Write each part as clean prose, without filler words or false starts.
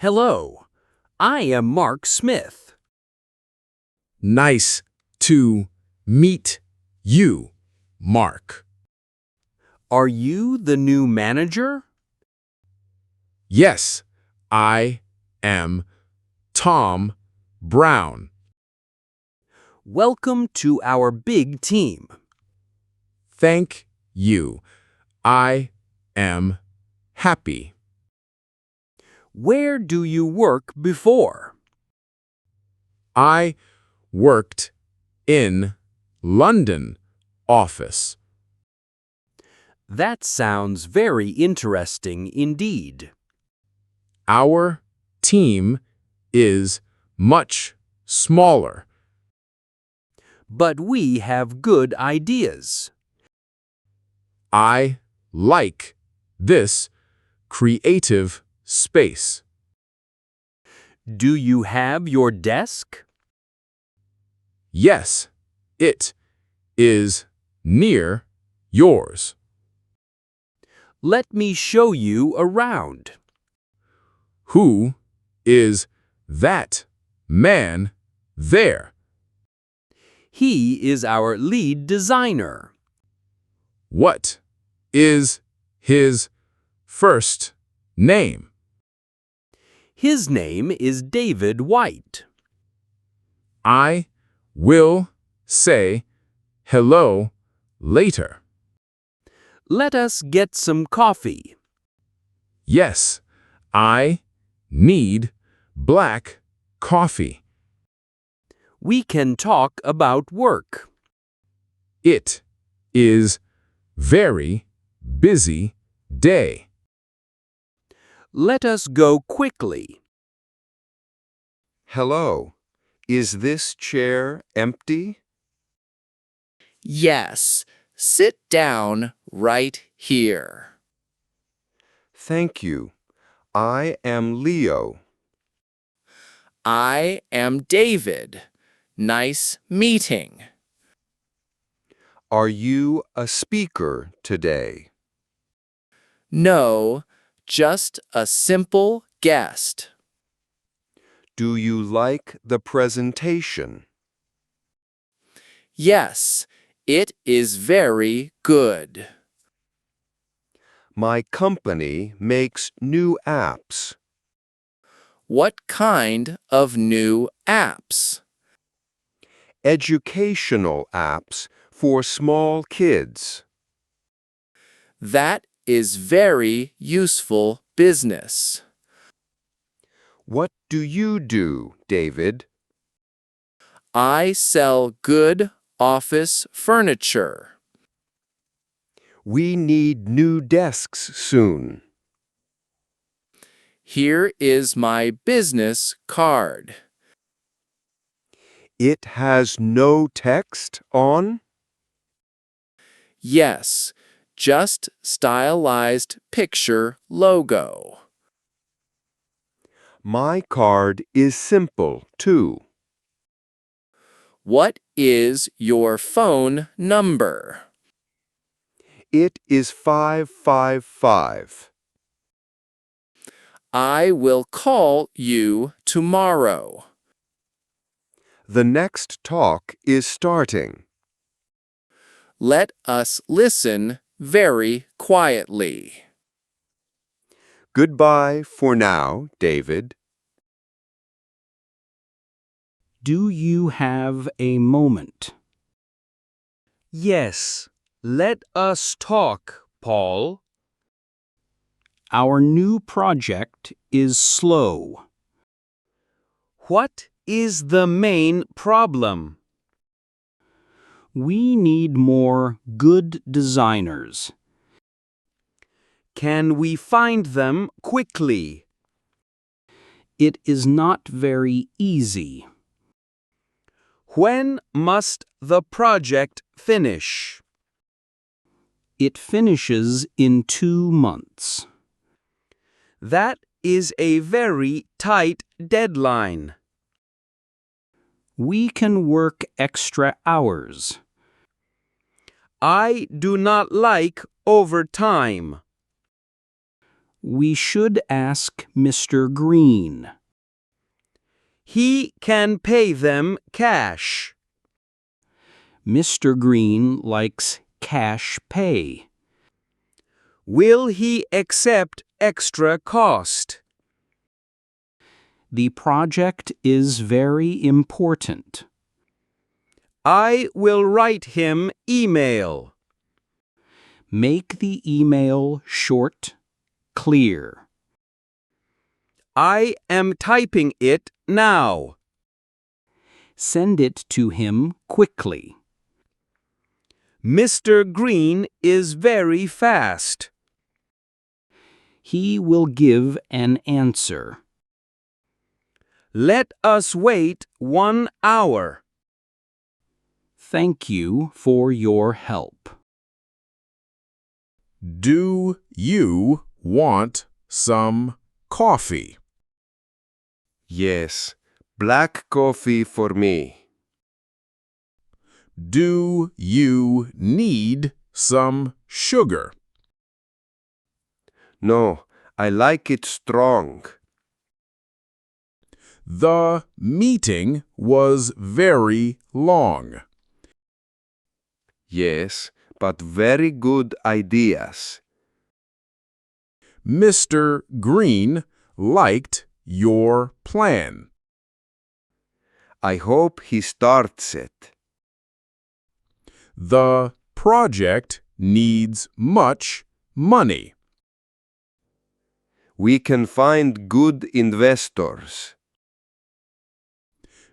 Hello, I am Mark Smith. Nice to meet you, Mark. Are you the new manager? Yes, I am Tom Brown. Welcome to our big team. Thank you. I am happy. Where do you work before? I worked in London office. That sounds very interesting indeed. Our team is much smaller. But we have good ideas. I like this creative space. Do you have your desk? Yes, it is near yours. Let me show you around. Who is that man there? He is our lead designer. What is his first name? His name is David White. I will say hello later. Let us get some coffee. Yes, I need black coffee. We can talk about work. It is very busy day. Let us go quickly. Hello. Is this chair empty? Yes, sit down right here. Thank you. I am Leo. I am David. Nice meeting. Are you a speaker today? No, just a simple guest. Do you like the presentation? Yes, it is very good. My company makes new apps. What kind of new apps? Educational apps for small kids. That is very useful business. What do you do, David? I sell good office furniture. We need new desks soon. Here is my business card. It has no text on? Yes, just stylized picture logo. My card is simple, too. What is your phone number? It is 555. I will call you tomorrow. The next talk is starting. Let us listen very quietly. Goodbye for now, David. Do you have a moment? Yes, let us talk, Paul. Our new project is slow. What is the main problem? We need more good designers. Can we find them quickly? It is not very easy. When must the project finish? It finishes in 2 months. That is a very tight deadline. We can work extra hours. I do not like overtime. We should ask Mr. Green. He can pay them cash. Mr. Green likes cash pay. Will he accept extra cost? The project is very important. I will write him email. Make the email short, clear. I am typing it now. Send it to him quickly. Mr. Green is very fast. He will give an answer. Let us wait 1 hour. Thank you for your help. Do you want some coffee? Yes, black coffee for me. Do you need some sugar? No, I like it strong. The meeting was very long. Yes, but very good ideas. Mr. Green liked your plan. I hope he starts it. The project needs much money. We can find good investors.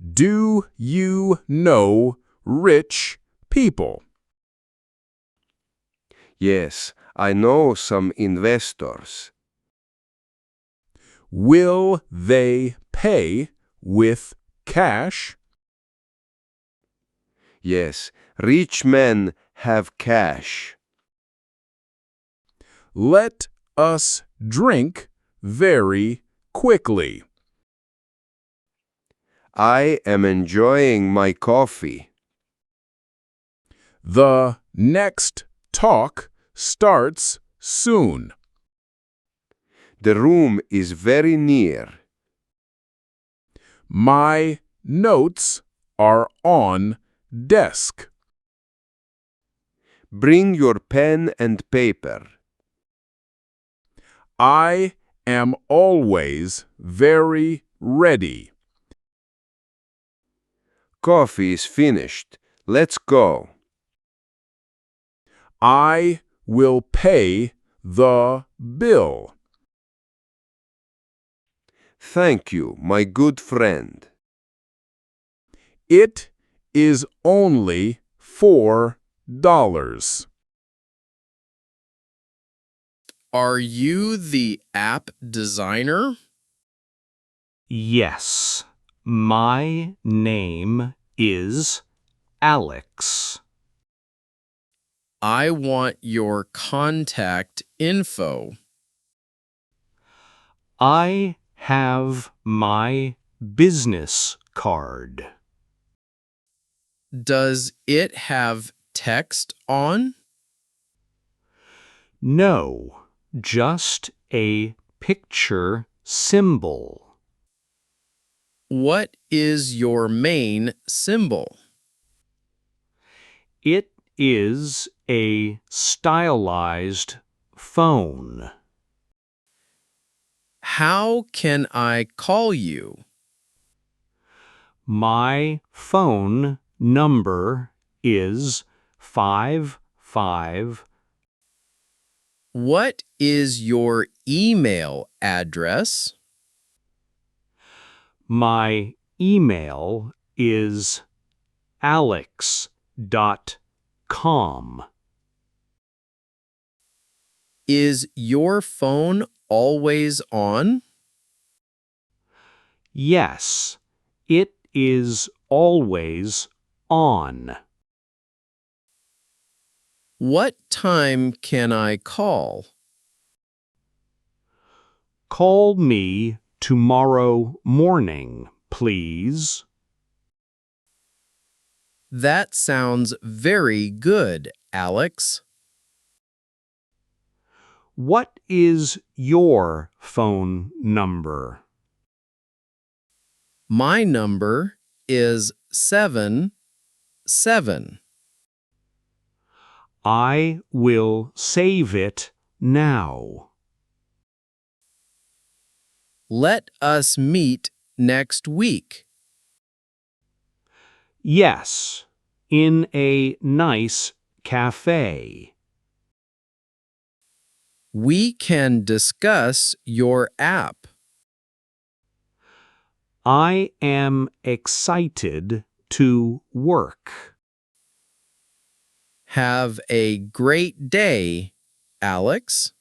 Do you know rich people? Yes, I know some investors. Will they pay with cash? Yes, rich men have cash. Let us drink very quickly. I am enjoying my coffee. The next talk starts soon. The room is very near. My notes are on desk. Bring your pen and paper. I am always very ready. Coffee is finished. Let's go. I will pay the bill. Thank you, my good friend. It is only $4. Are you the app designer? Yes, my name is Alex. I want your contact info. I have my business card. Does it have text on? No, just a picture symbol. What is your main symbol? It is a stylized phone. How can I call you? My phone number is 55. What is your email address? My email is alex.com. Is your phone always on? Yes, it is always on. What time can I call? Call me tomorrow morning, please. That sounds very good, Alex. What is your phone number? My number is 7. I will save it now. Let us meet next week. Yes, in a nice cafe. We can discuss your app. I am excited to work. Have a great day, Alex.